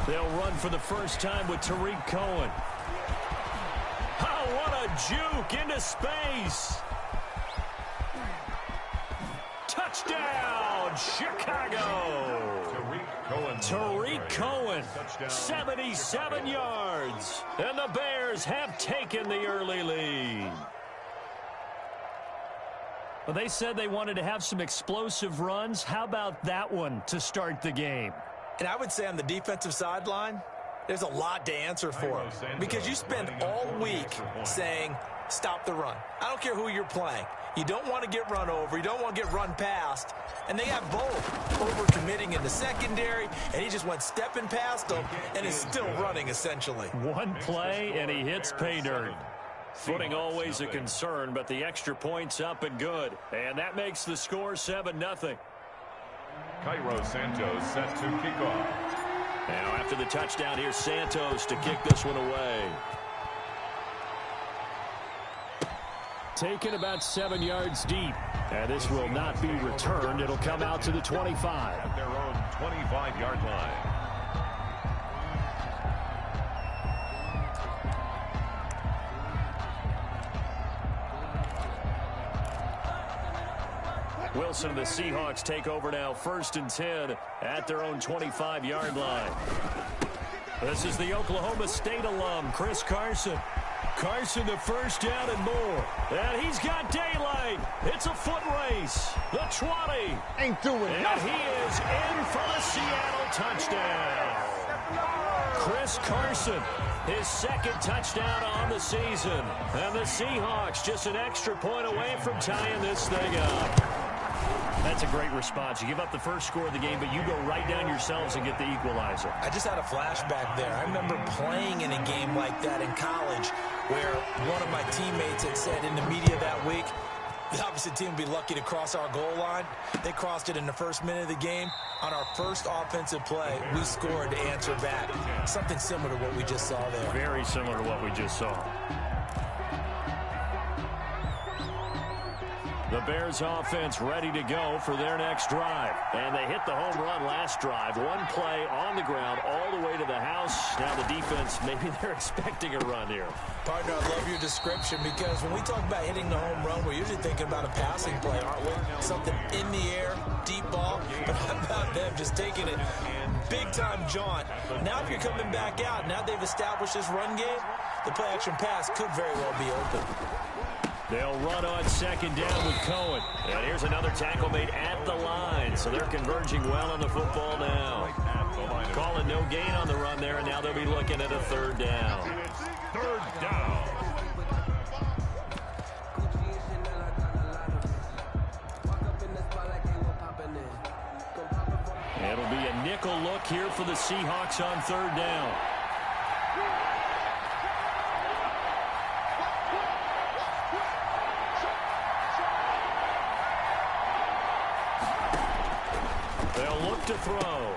They'll run for the first time with Tariq Cohen. Oh, what a juke into space. Touchdown, Chicago. Tariq Cohen, 77 yards. And the Bears have taken the early lead. Well, they said they wanted to have some explosive runs. How about that one to start the game? And I would say on the defensive sideline, there's a lot to answer for, because you spend all week saying, stop the run. I don't care who you're playing. You don't want to get run over. You don't want to get run past. And they have both. Over-committing in the secondary, and he just went stepping past them and is still running, essentially. One play, and he hits pay dirt. Footing always a concern, but the extra point's up and good. And that makes the score 7-0. Cairo Santos set to kick off. Now after the touchdown, here's Santos to kick this one away. Taken about 7 yards deep. And this will not be returned. It'll come out to the 25. At their own 25-yard line. Wilson and the Seahawks take over now, 1st and 10 at their own 25-yard line. This is the Oklahoma State alum, Chris Carson. Carson, the first down and more. And he's got daylight. It's a foot race. The 20. Ain't doing and nothing. He is in for the Seattle touchdown. Chris Carson, his 2nd touchdown on the season. And the Seahawks just an extra point away from tying this thing up. That's a great response. You give up the first score of the game, but you go right down yourselves and get the equalizer. I just had a flashback there. I remember playing in a game like that in college where one of my teammates had said in the media that week, the opposite team would be lucky to cross our goal line. They crossed it in the first minute of the game. On our first offensive play, we scored to answer back. Something similar to what we just saw there. Very similar to what we just saw. The Bears offense ready to go for their next drive. And they hit the home run last drive. One play on the ground all the way to the house. Now the defense, maybe they're expecting a run here. Partner, I love your description, because when we talk about hitting the home run, we're usually thinking about a passing play, aren't we? Something in the air, deep ball. But how about them just taking it big-time jaunt? Now if you're coming back out, now they've established this run game, the play-action pass could very well be open. They'll run on 2nd down with Cohen. And here's another tackle made at the line. So they're converging well on the football now. Calling no gain on the run there, and now they'll be looking at a 3rd down. 3rd down. It'll be a nickel look here for the Seahawks on 3rd down. They'll look to throw.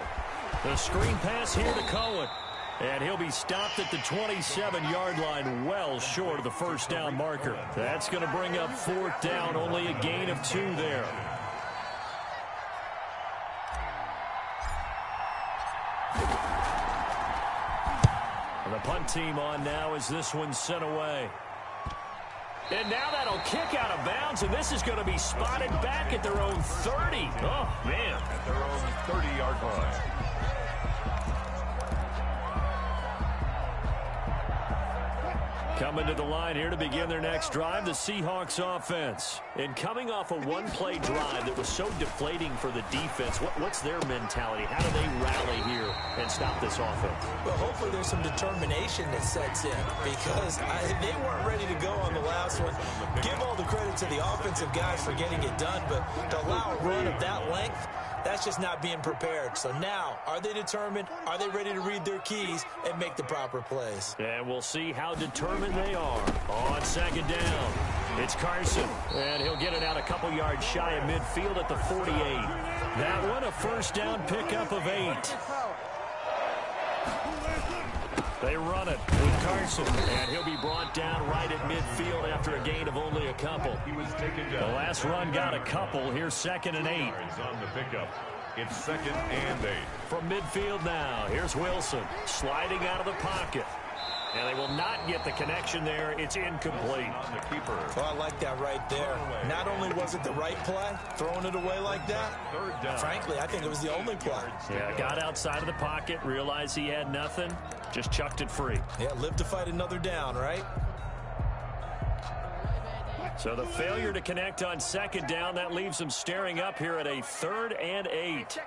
The screen pass here to Cohen. And he'll be stopped at the 27-yard line, well short of the 1st down marker. That's going to bring up 4th down, only a gain of 2 there. And the punt team on now as this one's sent away. And now that'll kick out of bounds, and this is going to be spotted back at their own 30. Oh, man. At their own 30-yard line. Coming to the line here to begin their next drive, the Seahawks offense. And coming off a one-play drive that was so deflating for the defense, what's their mentality? How do they rally here and stop this offense? Well, hopefully there's some determination that sets in, because they weren't ready to go on the last one. Give all the credit to the offensive guys for getting it done, but to allow a run of that length, that's just not being prepared. So now, are they determined? Are they ready to read their keys and make the proper plays? And we'll see how determined they are. On 2nd down, it's Carson. And he'll get it out a couple yards shy of midfield at the 48. That one, a 1st down pickup of 8. They run it with Carson, and he'll be brought down right at midfield after a gain of only a couple. He was taken down. The last run got a couple. Here's 2nd and 8. On the pickup. It's 2nd and 8. From midfield now, here's Wilson sliding out of the pocket. And they will not get the connection there. It's incomplete. On the keeper. Well, I like that right there. Not only was it the right play, throwing it away like that, 3rd down. frankly, I think it was the only play. Yeah, got outside of the pocket, realized he had nothing, just chucked it free. Yeah, live to fight another down, right? So the failure to connect on 2nd down, that leaves him staring up here at a 3rd and 8.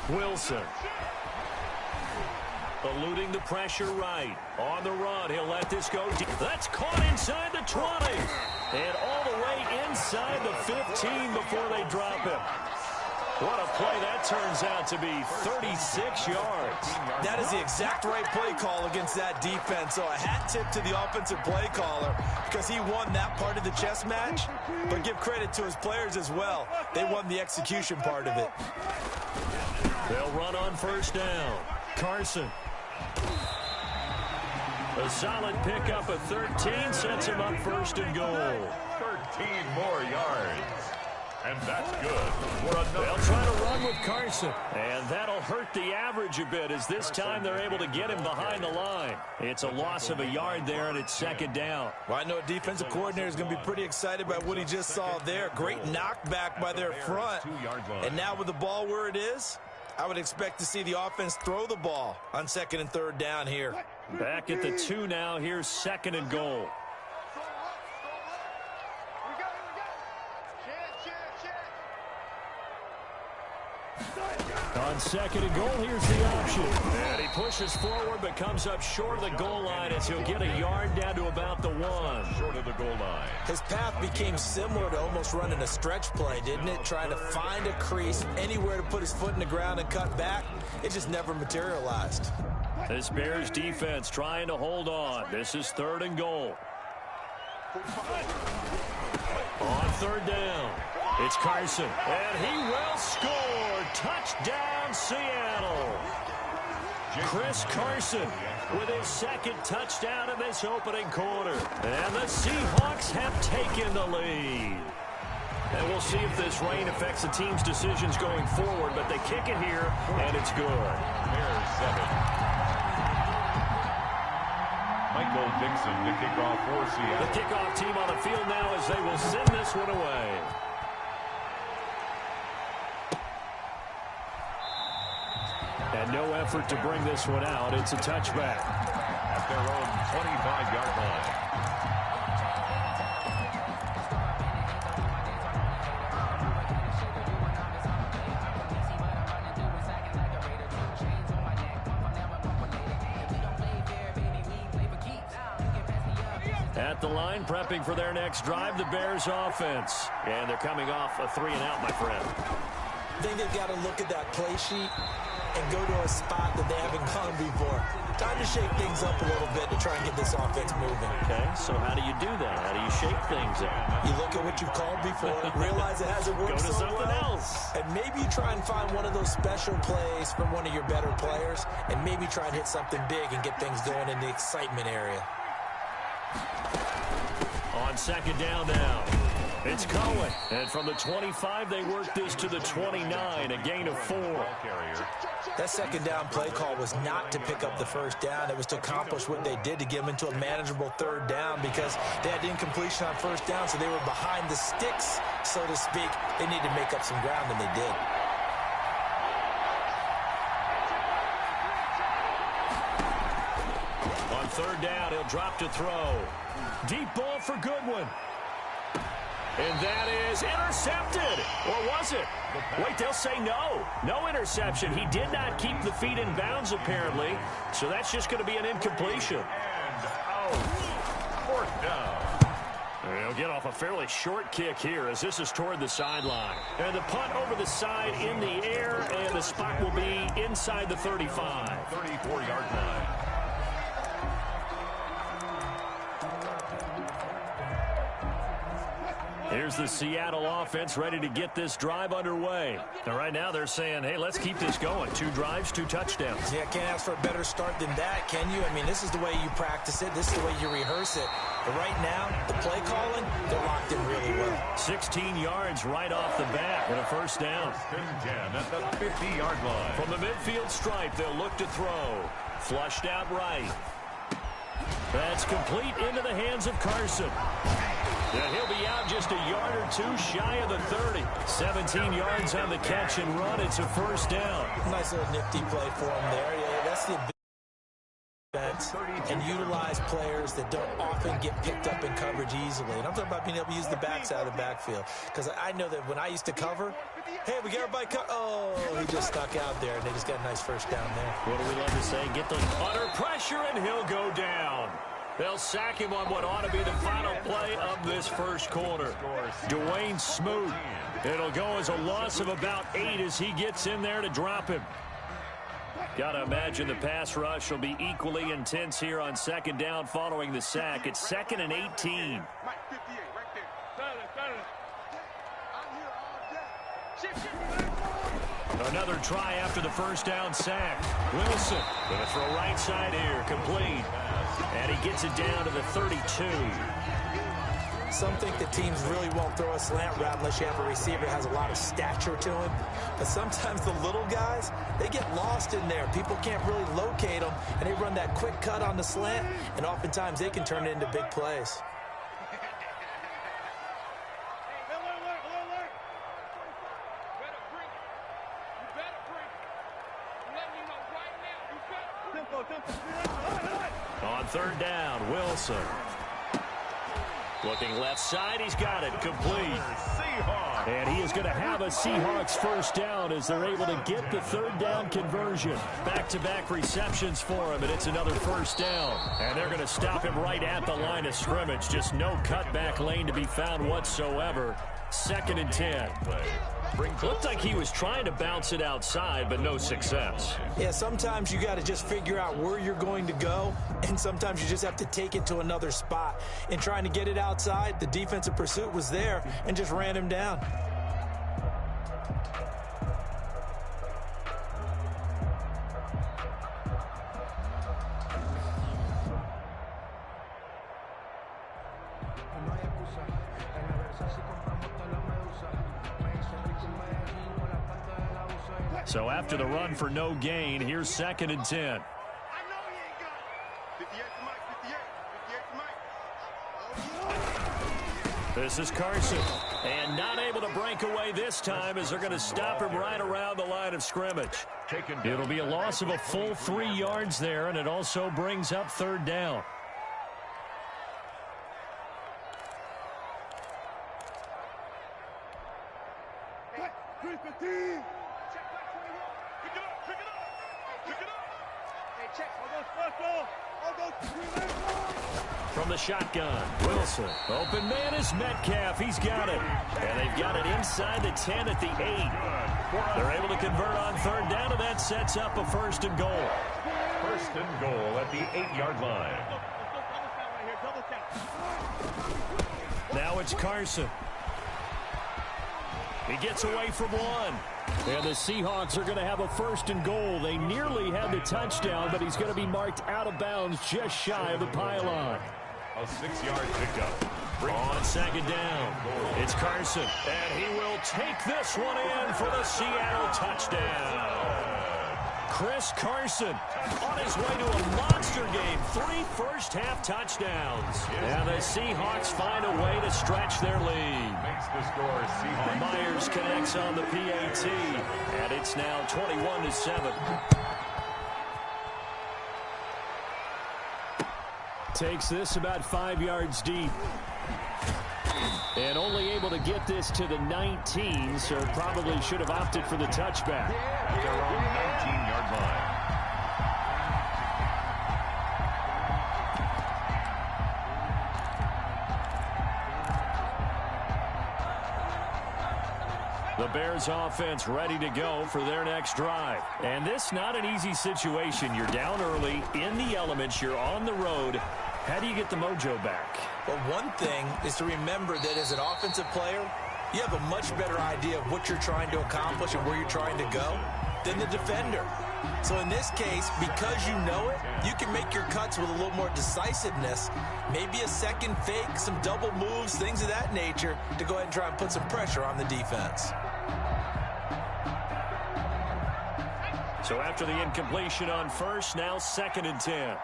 Wilson. Eluding the pressure right. On the run, he'll let this go deep. That's caught inside the 20. And all the way inside the 15 before they drop him. What a play that turns out to be, 36 yards. That is the exact right play call against that defense. So a hat tip to the offensive play caller because he won that part of the chess match. But give credit to his players as well. They won the execution part of it. They'll run on 1st down. Carson. A solid pickup of 13 sets him up 1st and goal. 13 more yards. And that's good. They'll try to run with Carson. And that'll hurt the average a bit as this time they're able to get him behind the line. It's a loss of a yard there, and it's 2nd down. Well, I know a defensive coordinator is going to be pretty excited by what he just saw there. Great knockback by their front. And now with the ball where it is, I would expect to see the offense throw the ball on 2nd and 3rd down here. Back at the 2 now. Here's 2nd and goal. On 2nd and goal, here's the option. And he pushes forward but comes up short of the goal line as he'll get a yard down to about the 1. Short of the goal line. His path became similar to almost running a stretch play, didn't it? Trying to find a crease, anywhere to put his foot in the ground and cut back. It just never materialized. This Bears defense trying to hold on. This is 3rd and goal. On 3rd down, it's Carson. And he will score. Touchdown, Seattle. Chris Carson with his 2nd touchdown in this opening quarter. And the Seahawks have taken the lead. And we'll see if this rain affects the team's decisions going forward, but they kick it here, and it's good. Bears 7. Michael Dixon to kick off for Seattle. The kickoff team on the field now as they will send this one away. And no effort to bring this one out. It's a touchback. At their own 25-yard line. At the line, prepping for their next drive, the Bears offense. And they're coming off a 3-and-out, my friend. I think they've got to look at that play sheet and go to a spot that they haven't gone before. Time to shake things up a little bit to try and get this offense moving. Okay, so how do you do that? How do you shake things up? You look at what you've called before, realize it hasn't worked Go to so something well, else. and maybe you try and find one of those special plays from one of your better players, and maybe try and hit something big and get things going in the excitement area. On 2nd down now, it's Cohen. And from the 25, they work this to the 29, a gain of 4. That 2nd down play call was not to pick up the 1st down. It was to accomplish what they did to get them into a manageable 3rd down because they had incompletion on 1st down, so they were behind the sticks, so to speak. They needed to make up some ground, and they did. On 3rd down, he'll drop to throw. Deep ball for Goodwin. And that is intercepted. Or was it? Wait, they'll say no. No interception. He did not keep the feet in bounds, apparently. So that's just going to be an incompletion. And out. 4th down. They'll get off a fairly short kick here as this is toward the sideline. And the punt over the side in the air, and the spot will be inside the 35. 34-yard line. Here's the Seattle offense ready to get this drive underway. And right now they're saying, hey, let's keep this going. 2 drives, 2 touchdowns. Yeah, can't ask for a better start than that, can you? I mean, this is the way you practice it. This is the way you rehearse it. But right now, the play calling, they're locked in really well. 16 yards right off the bat and a first down. First and 10 at the 50-yard line. From the midfield stripe, they'll look to throw. Flushed out right. That's complete into the hands of Carson. And he'll be out just a yard or two shy of the 30. 17 yards on the catch and run. It's a first down. Nice little nifty play for him there. Yeah, that's the defense and utilize players that don't often get picked up in coverage easily. And I'm talking about being able to use the backside of the backfield. Because I know that when I used to cover, hey, we got everybody oh, he just stuck out there, and they just got a nice first down there. What do we love to say? Get them under pressure, and he'll go down. They'll sack him on what ought to be the final play of this first quarter. Dwayne Smoot. It'll go as a loss of about 8 as he gets in there to drop him. Got to imagine the pass rush will be equally intense here on second down following the sack. It's 2nd and 18. Another try after the first down sack. Wilson going to throw right side here, complete. And he gets it down to the 32. Some think that teams really won't throw a slant route unless you have a receiver that has a lot of stature to him. But sometimes the little guys, they get lost in there. People can't really locate them, and they run that quick cut on the slant, and oftentimes they can turn it into big plays. On third down, Wilson. Looking left side, he's got it, complete. And he is going to have a Seahawks first down as they're able to get the third down conversion. Back-to-back receptions for him, and it's another first down. And they're going to stop him right at the line of scrimmage. Just no cutback lane to be found whatsoever. 2nd and 10. Looked like he was trying to bounce it outside, but no success. Yeah, sometimes you got to just figure out where you're going to go, and sometimes you just have to take it to another spot. In trying to get it outside, the defensive pursuit was there and just ran him down. So after the run for no gain, here's 2nd and 10. This is Carson. And not able to break away this time as they're going to stop him right around the line of scrimmage. It'll be a loss of a full 3 yards there, and it also brings up third down. From the shotgun, Wilson. Open man is Metcalf. He's got it. And they've got it inside the 10 at the 8. They're able to convert on third down, and that sets up a 1st and goal. 1st and goal at the 8-yard line. Now it's Carson. He gets away from one. And the Seahawks are going to have a 1st and goal. They nearly had the touchdown, but he's going to be marked out of bounds just shy of the pylon. A 6-yard pickup. On 2nd down, it's Carson. And he will take this one in for the Seattle touchdown. Chris Carson on his way to a monster game. 3 first-half touchdowns. And the Seahawks find a way to stretch their lead. Makes the score Seahawks. Myers connects on the PAT. And it's now 21-7. Takes this about 5 yards deep. And only able to get this to the 19, so probably should have opted for the touchback. They're on the 19-yard line. The Bears offense ready to go for their next drive. And this not an easy situation. You're down early, in the elements, you're on the road. How do you get the mojo back? Well, one thing is to remember that as an offensive player, you have a much better idea of what you're trying to accomplish and where you're trying to go than the defender. So in this case, because you know it, you can make your cuts with a little more decisiveness. Maybe a second fake, some double moves, things of that nature to go ahead and try and put some pressure on the defense. So after the incompletion on first, now 2nd and 10.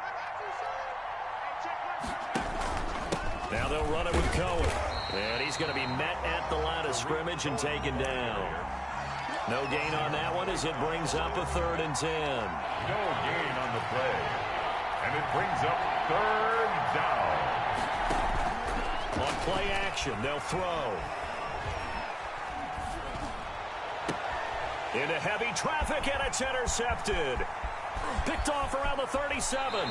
Now they'll run it with Cohen. And he's going to be met at the line of scrimmage and taken down. No gain on that one as it brings up a 3rd and 10. No gain on the play. And it brings up 3rd down. On play action, they'll throw. Into heavy traffic, and it's intercepted. Picked off around the 37.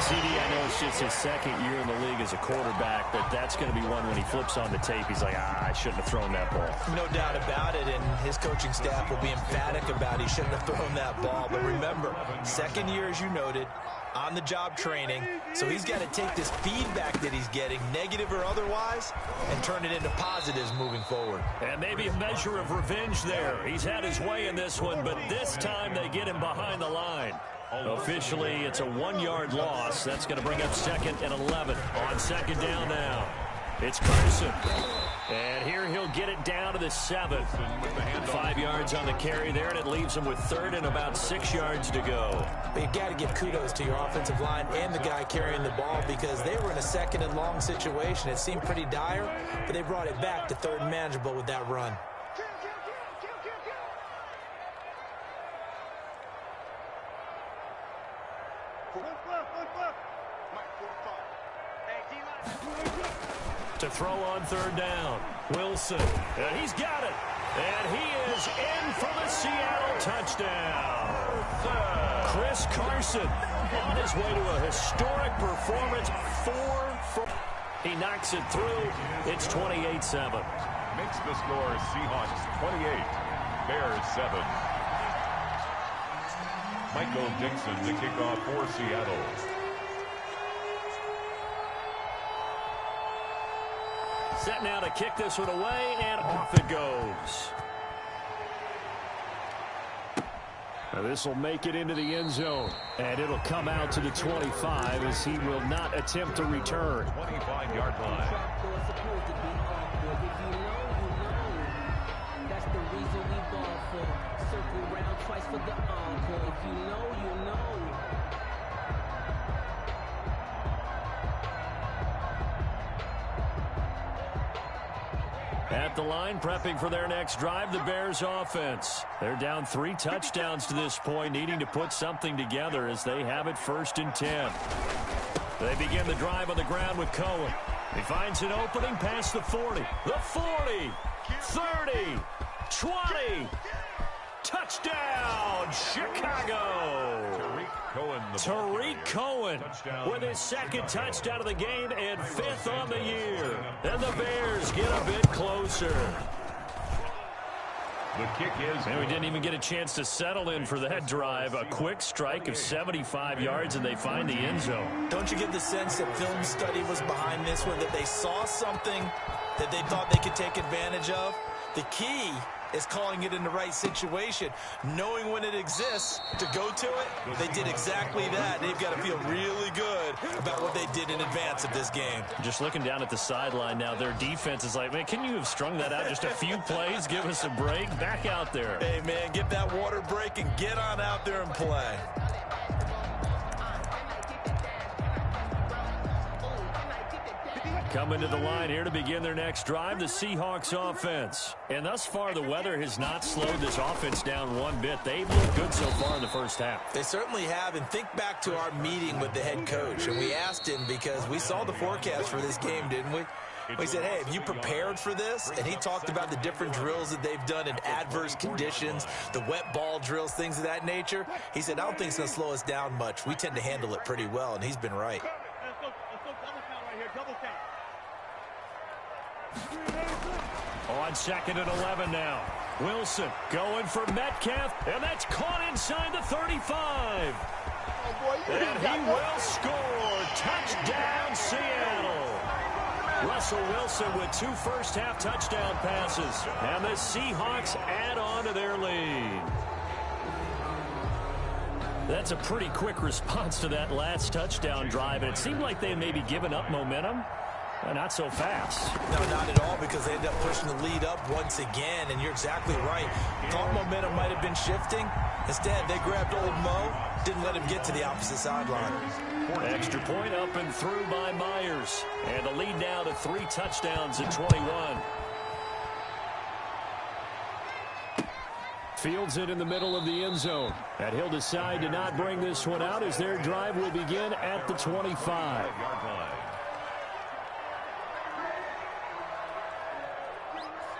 CD, I know it's just his 2nd year in the league as a quarterback, but that's going to be one when he flips on the tape. He's like, I shouldn't have thrown that ball. No doubt about it, and his coaching staff will be emphatic about he shouldn't have thrown that ball. But remember, 2nd year, as you noted, on-the-job training, so he's got to take this feedback that he's getting, negative or otherwise, and turn it into positives moving forward. And maybe a measure of revenge there. He's had his way in this one, but this time they get him behind the line. Officially, it's a 1-yard loss. That's going to bring up 2nd and 11 on 2nd down now. It's Carson. And here he'll get it down to the 7. 5 yards on the carry there, and it leaves him with 3rd and about 6 yards to go. But you've got to give kudos to your offensive line and the guy carrying the ball because they were in a 2nd and long situation. It seemed pretty dire, but they brought it back to 3rd and manageable with that run. To throw on 3rd down. Wilson. And he's got it. And he is in for the Seattle touchdown. Chris Carson on his way to a historic performance. He knocks it through. It's 28-7. Makes the score Seahawks 28, Bears 7. Michael Dixon to kick off for Seattle. Set now to kick this one away, and off it goes. Now this will make it into the end zone, and it'll come out to the 25 as he will not attempt to return. 25-yard line. That's the reason we ball for. Circle round twice for the encore. If you know, you know. At the line, prepping for their next drive, the Bears offense. They're down 3 touchdowns to this point, needing to put something together as they have it 1st and 10. They begin the drive on the ground with Cohen. He finds an opening past the 40, the 40, 30, 20. Touchdown, Chicago. Tariq Cohen with his 2nd touchdown of the game and 5th on the year. And the Bears get a bit closer. The kick is. And we didn't even get a chance to settle in for that drive. A quick strike of 75 yards, and they find the end zone. Don't you get the sense that film study was behind this one, that they saw something that they thought they could take advantage of? The key is calling it in the right situation, knowing when it exists to go to it. They did exactly that. They've got to feel really good about what they did in advance of this game. Just looking down at the sideline now, their defense is like, man, can you have strung that out just a few plays? Give us a break. Back out there. Hey, man, get that water break and get on out there and play. Coming to the line here to begin their next drive, the Seahawks offense. And thus far, the weather has not slowed this offense down one bit. They've looked good so far in the first half. They certainly have, and think back to our meeting with the head coach, and we asked him because we saw the forecast for this game, didn't we? We said, hey, have you prepared for this? And he talked about the different drills that they've done in adverse conditions, the wet ball drills, things of that nature. He said, I don't think it's going to slow us down much. We tend to handle it pretty well, and he's been right. On 2nd and 11 now. Wilson going for Metcalf, and that's caught inside the 35. And he will score. Touchdown, Seattle. Russell Wilson with 2 first-half touchdown passes, and the Seahawks add on to their lead. That's a pretty quick response to that last touchdown drive, and it seemed like they maybe given up momentum. Not so fast. No, not at all, because they ended up pushing the lead up once again, and you're exactly right. Thought momentum might have been shifting. Instead, they grabbed old Mo, didn't let him get to the opposite sideline. Extra point up and through by Myers. And the lead now to 3 touchdowns at 21. Fields it in the middle of the end zone. And he'll decide to not bring this one out as their drive will begin at the 25.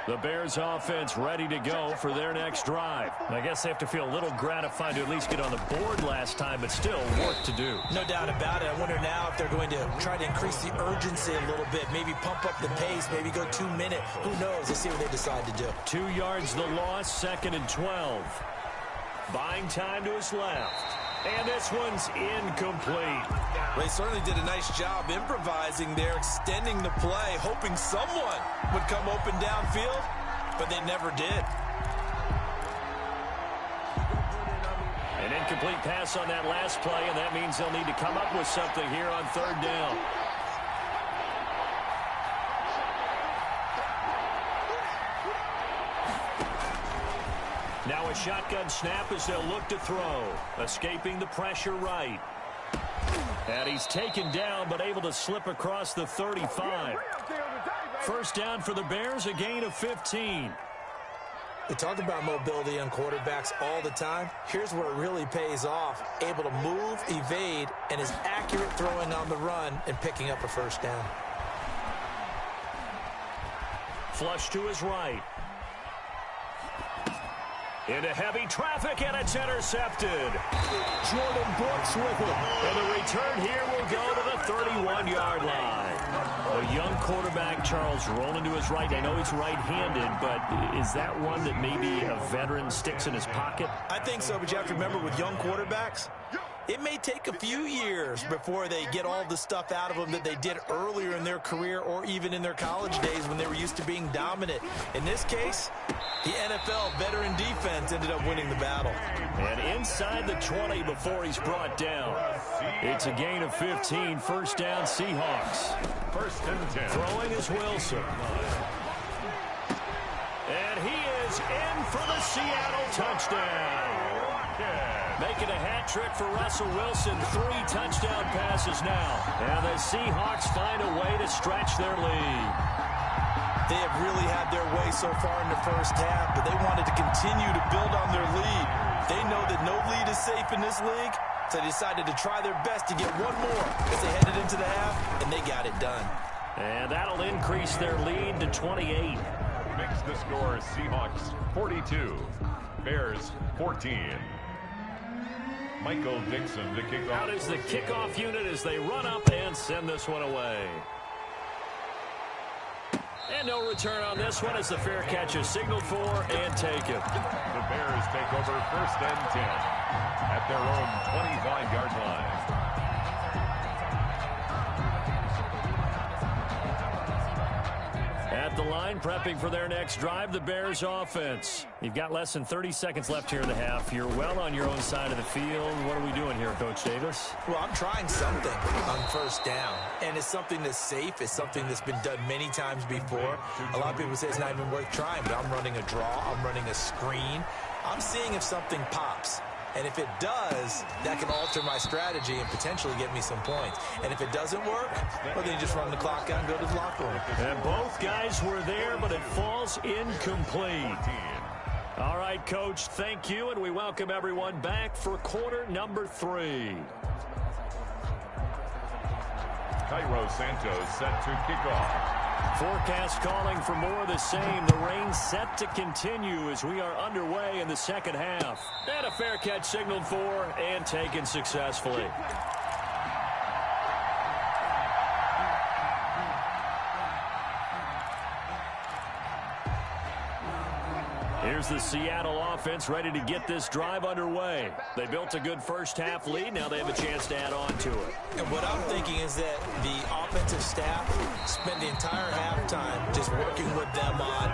The Bears offense ready to go for their next drive. I guess they have to feel a little gratified to at least get on the board last time, but still work to do. No doubt about it. I wonder now if they're going to try to increase the urgency a little bit, maybe pump up the pace, maybe go 2 minute. Who knows? Let's see what they decide to do. 2 yards the loss, 2nd and 12. Buying time to his left. And this one's incomplete. They certainly did a nice job improvising there, extending the play, hoping someone would come open downfield, but they never did. An incomplete pass on that last play, and that means they'll need to come up with something here on 3rd down. Now a shotgun snap as they'll look to throw. Escaping the pressure right. And he's taken down, but able to slip across the 35. First down for the Bears, a gain of 15. We talk about mobility on quarterbacks all the time. Here's where it really pays off. Able to move, evade, and is accurate throwing on the run and picking up a first down. Flush to his right. Into heavy traffic, and it's intercepted. Jordan Brooks with it. And the return here will go to the 31-yard line. A young quarterback, Charles, rolling to his right. I know he's right-handed, but is that one that maybe a veteran sticks in his pocket? I think so, but you have to remember with young quarterbacks, it may take a few years before they get all the stuff out of them that they did earlier in their career or even in their college days when they were used to being dominant. In this case, the NFL veteran defense ended up winning the battle. And inside the 20 before he's brought down. It's a gain of 15. First down, Seahawks. 1st and 10. Throwing is Wilson. And he is in for the Seattle touchdown. Making a hat trick for Russell Wilson. 3 touchdown passes now. And the Seahawks find a way to stretch their lead. They have really had their way so far in the first half, but they wanted to continue to build on their lead. They know that no lead is safe in this league, so they decided to try their best to get one more as they headed into the half, and they got it done. And that'll increase their lead to 28. Makes the score Seahawks 42, Bears 14. Michael Dixon to kick off. Out is the kickoff unit as they run up and send this one away. And no return on this one as the fair catch is signaled for and taken. The Bears take over 1st and 10 at their own 25-yard line. At the line, prepping for their next drive, the Bears offense. You've got less than 30 seconds left here in the half. You're well on your own side of the field. What are we doing here, Coach Davis? Well, I'm trying something on 1st down, and it's something that's safe. It's something that's been done many times before. A lot of people say it's not even worth trying, but I'm running a draw. I'm running a screen. I'm seeing if something pops. And if it does, that can alter my strategy and potentially get me some points. And if it doesn't work, well, then you just run the clock out and go to the locker room. And both guys were there, but it falls incomplete. All right, Coach, thank you, and we welcome everyone back for quarter number 3. Cairo Santos set to kick off. Forecast calling for more of the same. The rain set to continue as we are underway in the second half. And a fair catch signaled for and taken successfully. Here's the Seattle offense ready to get this drive underway. They built a good first half lead. Now they have a chance to add on to it. And what I'm thinking is that the offensive staff spent the entire halftime just working with them on,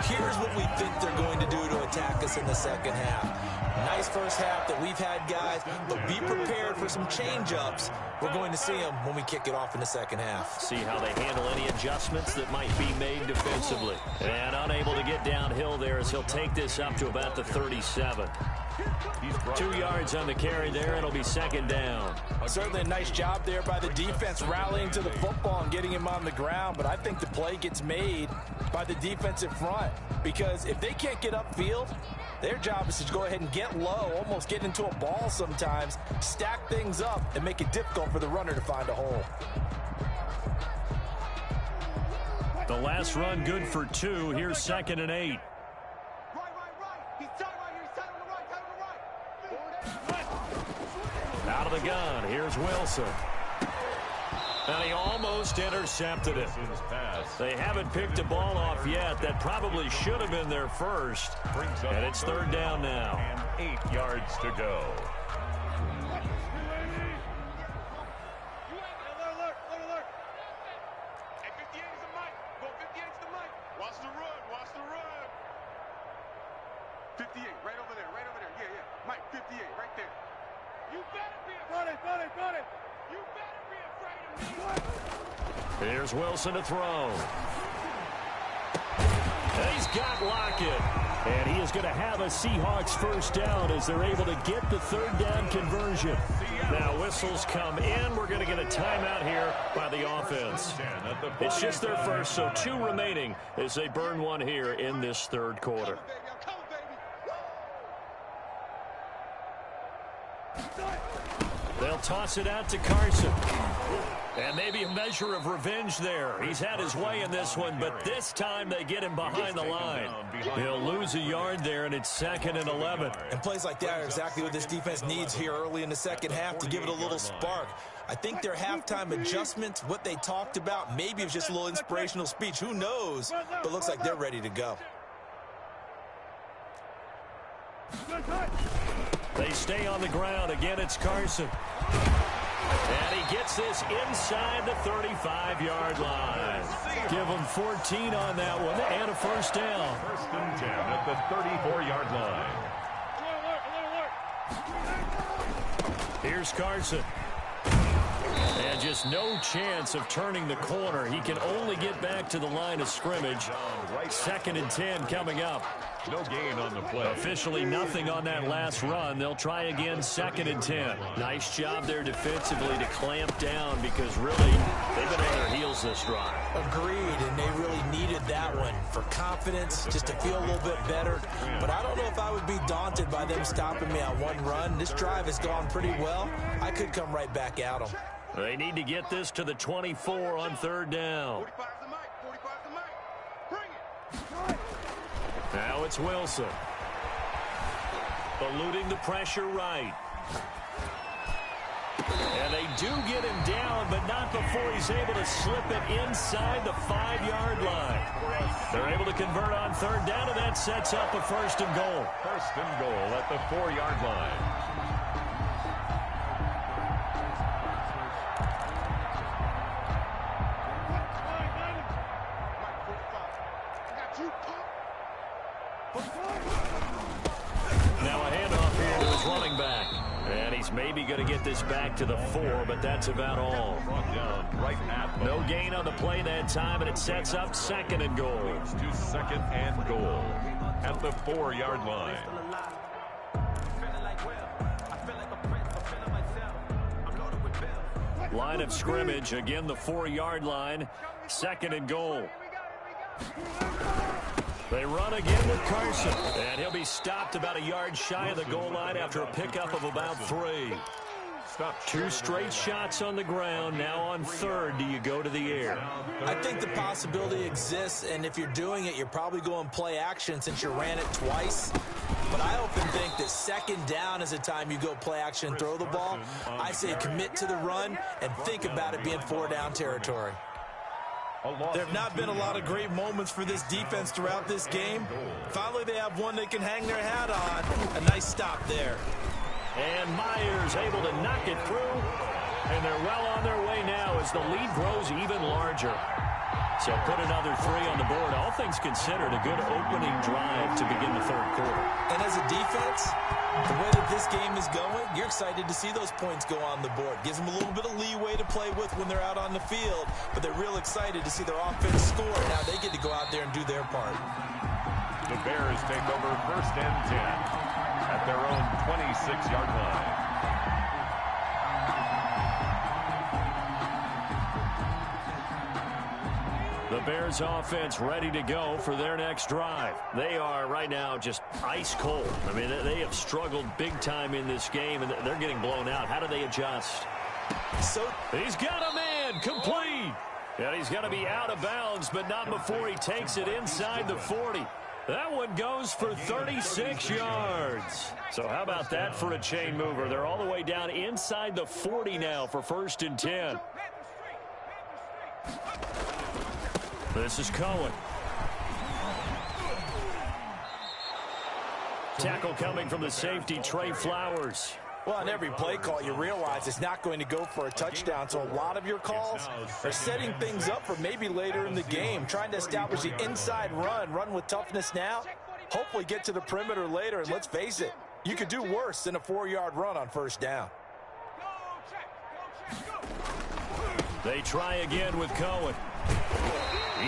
here's what we think they're going to do to attack us in the second half. Nice first half that we've had, guys, but be prepared for some change-ups. We're going to see them when we kick it off in the second half. See how they handle any adjustments that might be made defensively. And unable to get downhill there as he'll take this up to about the 37. 2 yards on the carry there. It'll be second down. Certainly a nice job there by the defense rallying to the football and getting him on the ground, but I think the play gets made by the defensive front because if they can't get upfield, their job is to go ahead and get low, almost get into a ball sometimes, stack things up, and make it difficult for the runner to find a hole. The last run good for 2. Here's 2nd and 8. Out of the gun, here's Wilson. And he almost intercepted it. They haven't picked a ball off yet. That probably should have been their first. And it's 3rd down now. And 8 yards to go. Hey, 58 is the mic. Go 58 is the mic. Watch the run. Watch the run. 58, right over there. Right over there. Yeah, yeah. Mike, 58, right there. You better be afraid. Run it. You better be afraid of me. Here's Wilson to throw. And he's got Lockett. And he is going to have a Seahawks first down as they're able to get the 3rd down conversion. Now whistles come in. We're going to get a timeout here by the offense. It's just their first, so 2 remaining as they burn one here in this 3rd quarter. They'll toss it out to Carson. And maybe a measure of revenge there. He's had his way in this one, but this time they get him behind the line. He'll lose a yard there, and it's 2nd and 11. And plays like that are exactly what this defense needs here early in the second half to give it a little spark. I think their halftime adjustments, what they talked about, maybe it was just a little inspirational speech. Who knows? But looks like they're ready to go. They stay on the ground. Again, it's Carson. And he gets this inside the 35-yard line. Give him 14 on that one and a first down. 1st and 10 at the 34-yard line. Here's Carson. And just no chance of turning the corner. He can only get back to the line of scrimmage. 2nd and 10 coming up. No gain on the play. Officially nothing on that last run. They'll try again 2nd and 10. Nice job there defensively to clamp down because really they've been on their heels this drive. Agreed, and they really needed that one for confidence, just to feel a little bit better. But I don't know if I would be daunted by them stopping me on one run. This drive has gone pretty well. I could come right back at them. They need to get this to the 24 on 3rd down. 45 is the mic. 45 is the mic. Bring it. Now it's Wilson. Eluding the pressure right. And they do get him down, but not before he's able to slip it inside the 5-yard line. They're able to convert on 3rd down, and that sets up a 1st and goal. 1st and goal at the 4-yard line. Now a handoff here to his running back. And he's maybe going to get this back to the 4, but that's about all. No gain on the play that time, and it sets up 2nd and goal. To 2nd and goal at the 4-yard line. Line of scrimmage, again the 4-yard line. 2nd and goal. They run again with Carson. And he'll be stopped about a yard shy of the goal line after a pickup of about 3. 2 straight shots on the ground. Now on 3rd, do you go to the air? I think the possibility exists, and if you're doing it, you're probably going play action since you ran it twice. But I often think that 2nd down is the time you go play action and throw the ball. I say commit to the run and think about it being 4-down territory. There have not been a lot of great moments for this defense throughout this game. Finally, they have one they can hang their hat on. A nice stop there. And Myers able to knock it through. And they're well on their way now as the lead grows even larger. So put another 3 on the board. All things considered, a good opening drive to begin the third quarter. And as a defense, the way that this game is going, you're excited to see those points go on the board. Gives them a little bit of leeway to play with when they're out on the field, but they're real excited to see their offense score. Now they get to go out there and do their part. The Bears take over 1st and 10 at their own 26-yard line. The Bears offense ready to go for their next drive. They are right now just ice cold. I mean, they have struggled big time in this game, and they're getting blown out. How do they adjust? So he's got a man complete. And he's going to be out of bounds, but not before he takes it inside the 40. That one goes for 36 yards. So how about that for a chain mover? They're all the way down inside the 40 now for 1st and 10. This is Cohen. Tackle coming from the safety, Trey Flowers. well, on every play call, you realize it's not going to go for a touchdown. So a lot of your calls are setting things up for maybe later in the game, trying to establish the inside run with toughness now, hopefully get to the perimeter later. And let's face it, you could do worse than a 4-yard run on 1st down. They try again with Cohen.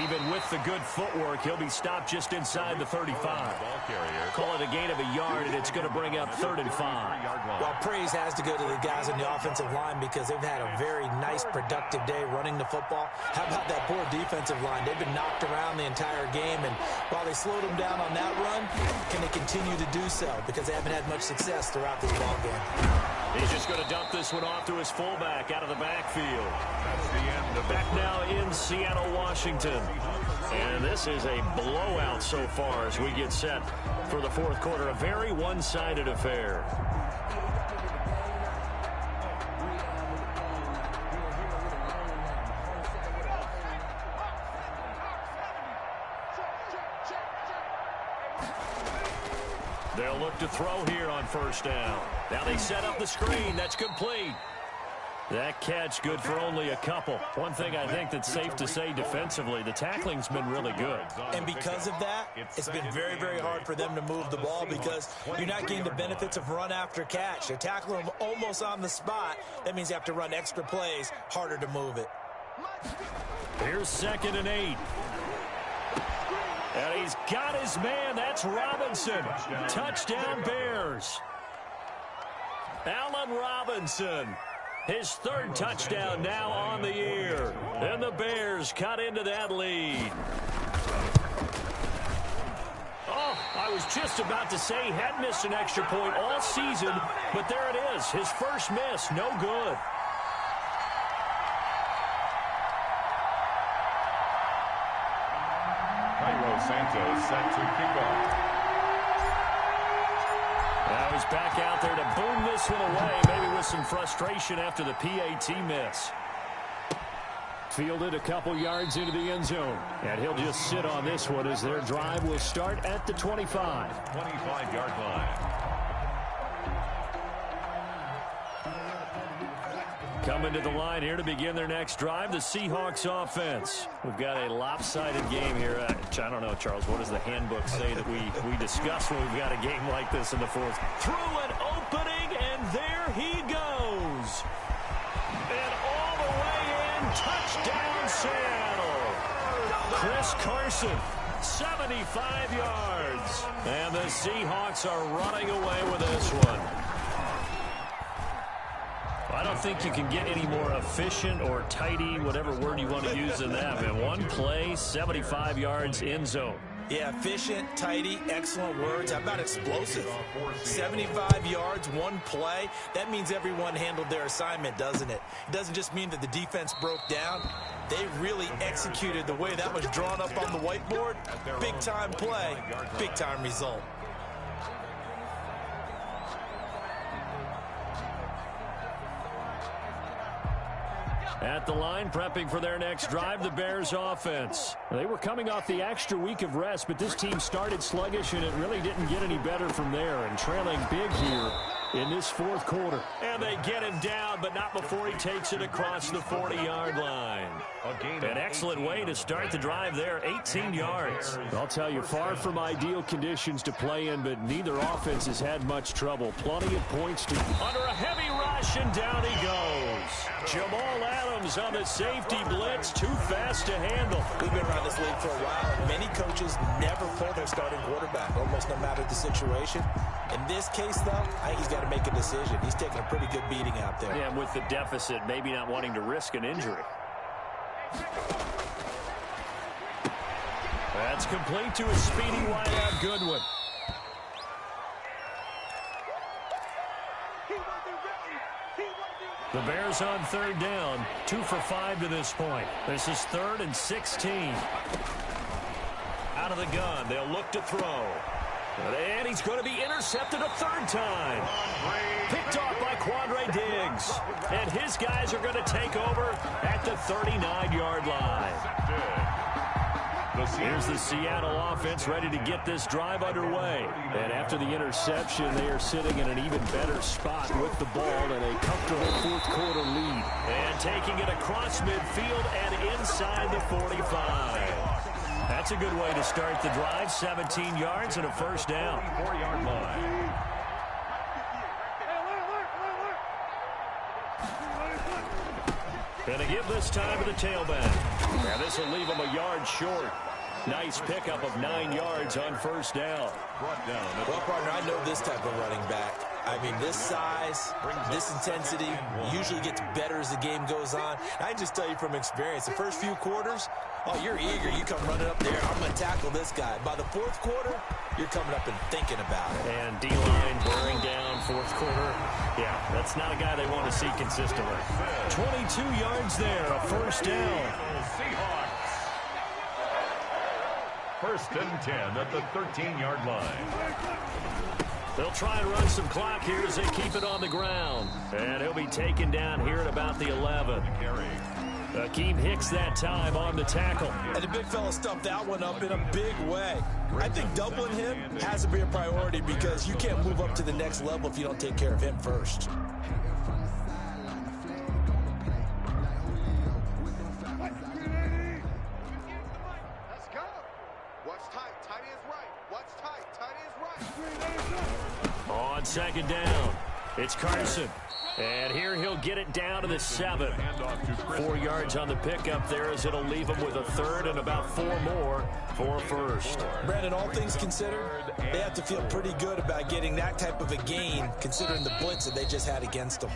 Even with the good footwork, he'll be stopped just inside the 35. Call it a gain of a yard, and it's going to bring up 3rd and 5. Well, praise has to go to the guys on the offensive line because they've had a very nice, productive day running the football. How about that poor defensive line? They've been knocked around the entire game, and while they slowed them down on that run, can they continue to do so? Because they haven't had much success throughout this ball game. He's just going to dump this one off to his fullback out of the backfield. That's the end of Back now in Seattle, Washington. And this is a blowout so far as we get set for the 4th quarter. A very one-sided affair. They'll look to throw here on 1st down. Now they set up the screen. That's complete. That catch good for only a couple. One thing I think that's safe to say defensively, the tackling's been really good. And because of that, it's been very, very hard for them to move the ball because you're not getting the benefits of run after catch. They're tackling them almost on the spot. That means you have to run extra plays, harder to move it. Here's 2nd and 8. And he's got his man. That's Robinson. Touchdown Bears. Allen Robinson. His 3rd touchdown now on the year. And the Bears cut into that lead. Oh, I was just about to say he had missed an extra point all season, but there it is. His first miss, no good. Cairo Santos set to kick off. Now he's back out there to boom this one away, maybe with some frustration after the PAT miss. Fielded a couple yards into the end zone. And he'll just sit on this one as their drive will start at the 25. 25-yard line. Coming to the line here to begin their next drive, the Seahawks offense. We've got a lopsided game here. I don't know, Charles, what does the handbook say that we discuss when we've got a game like this in the 4th? Through an opening, and there he goes. And all the way in, touchdown Seattle. Chris Carson, 75 yards. And the Seahawks are running away with this one. I don't think you can get any more efficient or tidy, whatever word you want to use in that, man. One play, 75 yards, end zone. Yeah, efficient, tidy, excellent words. How about explosive? 75 yards, one play. That means everyone handled their assignment, doesn't it? It doesn't just mean that the defense broke down. They really executed the way that was drawn up on the whiteboard. Big-time play, big-time result. At the line, prepping for their next drive, the Bears offense. They were coming off the extra week of rest, but this team started sluggish, and it really didn't get any better from there. And trailing big here in this fourth quarter. And they get him down, but not before he takes it across the 40-yard line. An excellent way to start the drive there, 18 yards. I'll tell you, far from ideal conditions to play in, but neither offense has had much trouble. Plenty of points to... Under a heavy rush, and down he goes. Jamal Adams on the safety blitz, too fast to handle. We've been around this league for a while. Many coaches never pull their starting quarterback, almost no matter the situation. In this case, though, I think he's got to make a decision. He's taking a pretty good beating out there. Yeah, and with the deficit, maybe not wanting to risk an injury. That's complete to a speedy wideout Goodwin. The Bears on third down, 2 for 5 to this point. This is 3rd and 16. Out of the gun, they'll look to throw. And he's going to be intercepted a third time. Picked off by Quandre Diggs. And his guys are going to take over at the 39-yard line. Here's the Seattle offense ready to get this drive underway. And after the interception, they are sitting in an even better spot with the ball and a comfortable fourth quarter lead. And taking it across midfield and inside the 45. That's a good way to start the drive. 17 yards and a first down. 4-yard line. And to give this time to the tailback. Now this will leave him a yard short. Nice pickup of 9 yards on first down. Well, partner, I know this type of running back. I mean, this size, this intensity usually gets better as the game goes on. I can just tell you from experience, the first few quarters, oh, you're eager. You come running up there. I'm going to tackle this guy. By the fourth quarter, you're coming up and thinking about it. And D-line bearing down fourth quarter. Yeah, that's not a guy they want to see consistently. 22 yards there, a first down. Seahawks. 1st and 10 at the 13-yard line. They'll try and run some clock here as they keep it on the ground. And he'll be taken down here at about the 11. Akeem Hicks that time on the tackle. And the big fella stuffed that one up in a big way. I think doubling him has to be a priority because you can't move up to the next level if you don't take care of him first. On second down, it's Carson. And here he'll get it down to the 7. 4 yards on the pickup there as it'll leave him with a third and about 4 more for first. Brandon, all things considered, they have to feel pretty good about getting that type of a gain considering the blitz that they just had against them.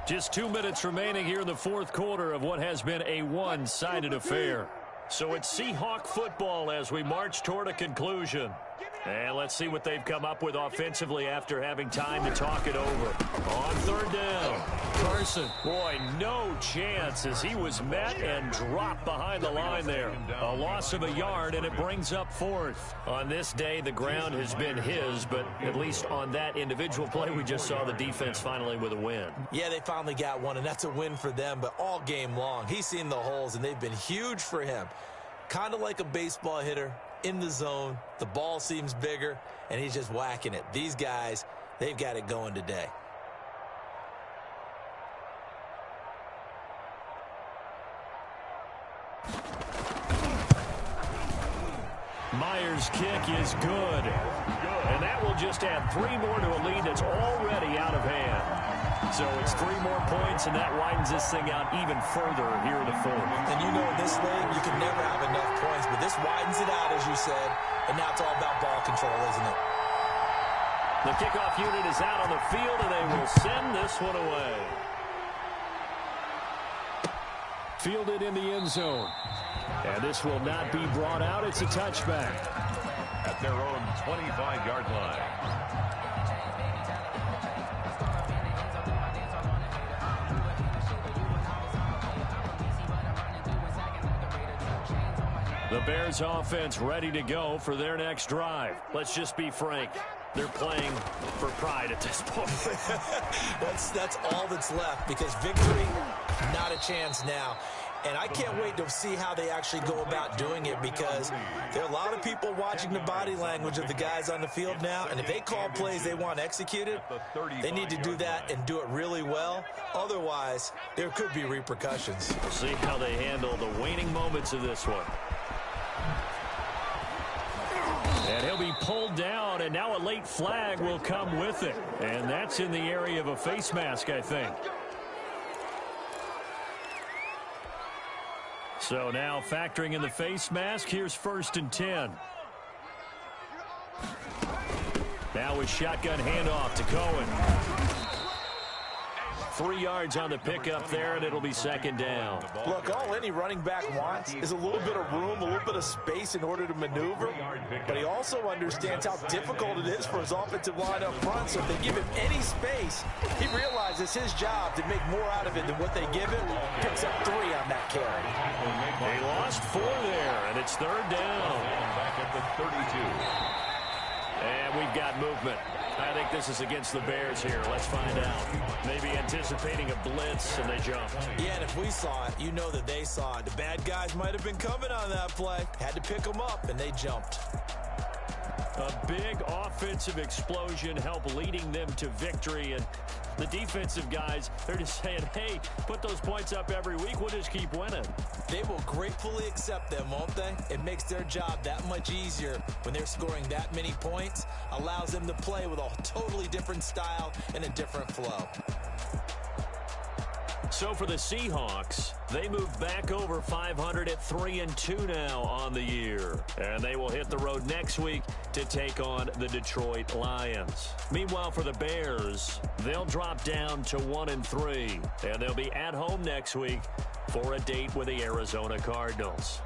Just 2 minutes remaining here in the fourth quarter of what has been a one-sided affair. So it's Seahawk football as we march toward a conclusion. And let's see what they've come up with offensively after having time to talk it over. On third down, Carson. Boy, no chance as he was met and dropped behind the line there. A loss of a yard, and it brings up 4th. On this day, the ground has been his, but at least on that individual play, we just saw the defense finally with a win. Yeah, they finally got one, and that's a win for them, but all game long, he's seen the holes, and they've been huge for him. Kind of like a baseball hitter. In the zone, the ball seems bigger, and he's just whacking it. These guys, they've got it going today. Myers' kick is good. And that will just add 3 more to a lead that's already out of hand. So it's 3 more points, and that widens this thing out even further here in the fourth. And you know in this league, you can never have enough points, but this widens it out, as you said, and now it's all about ball control, isn't it? The kickoff unit is out on the field, and they will send this one away. Fielded in the end zone. And this will not be brought out. It's a touchback. At their own 25-yard line. The Bears offense ready to go for their next drive. Let's just be frank. They're playing for pride at this point. That's all that's left because victory, not a chance now. And I can't wait to see how they actually go about doing it, because there are a lot of people watching the body language of the guys on the field now, and if they call plays they want executed, they need to do that and do it really well. Otherwise, there could be repercussions. We'll see how they handle the waning moments of this one. And he'll be pulled down, and now a late flag will come with it. And that's in the area of a face mask, I think. So now factoring in the face mask, here's 1st and 10. Now a shotgun handoff to Cohen. 3 yards on the pickup there, and it'll be 2nd down. Look, all any running back wants is a little bit of room, a little bit of space in order to maneuver. But he also understands how difficult it is for his offensive line up front. So if they give him any space, he realizes it's his job to make more out of it than what they give him. Picks up 3 on that carry. They lost 4 there, and it's 3rd down. Back at the 32. And we've got movement. I think this is against the Bears here. Let's find out. Maybe anticipating a blitz, and they jumped. Yeah, and if we saw it, you know that they saw it. The bad guys might have been coming on that play. Had to pick them up, and they jumped. A big offensive explosion helped leading them to victory. And the defensive guys, they're just saying, hey, put those points up every week. We'll just keep winning. They will gratefully accept them, won't they? It makes their job that much easier when they're scoring that many points. Allows them to play with a totally different style and a different flow. So for the Seahawks, they move back over 500 at 3-2 now on the year. And they will hit the road next week to take on the Detroit Lions. Meanwhile, for the Bears, they'll drop down to 1-3. And they'll be at home next week for a date with the Arizona Cardinals.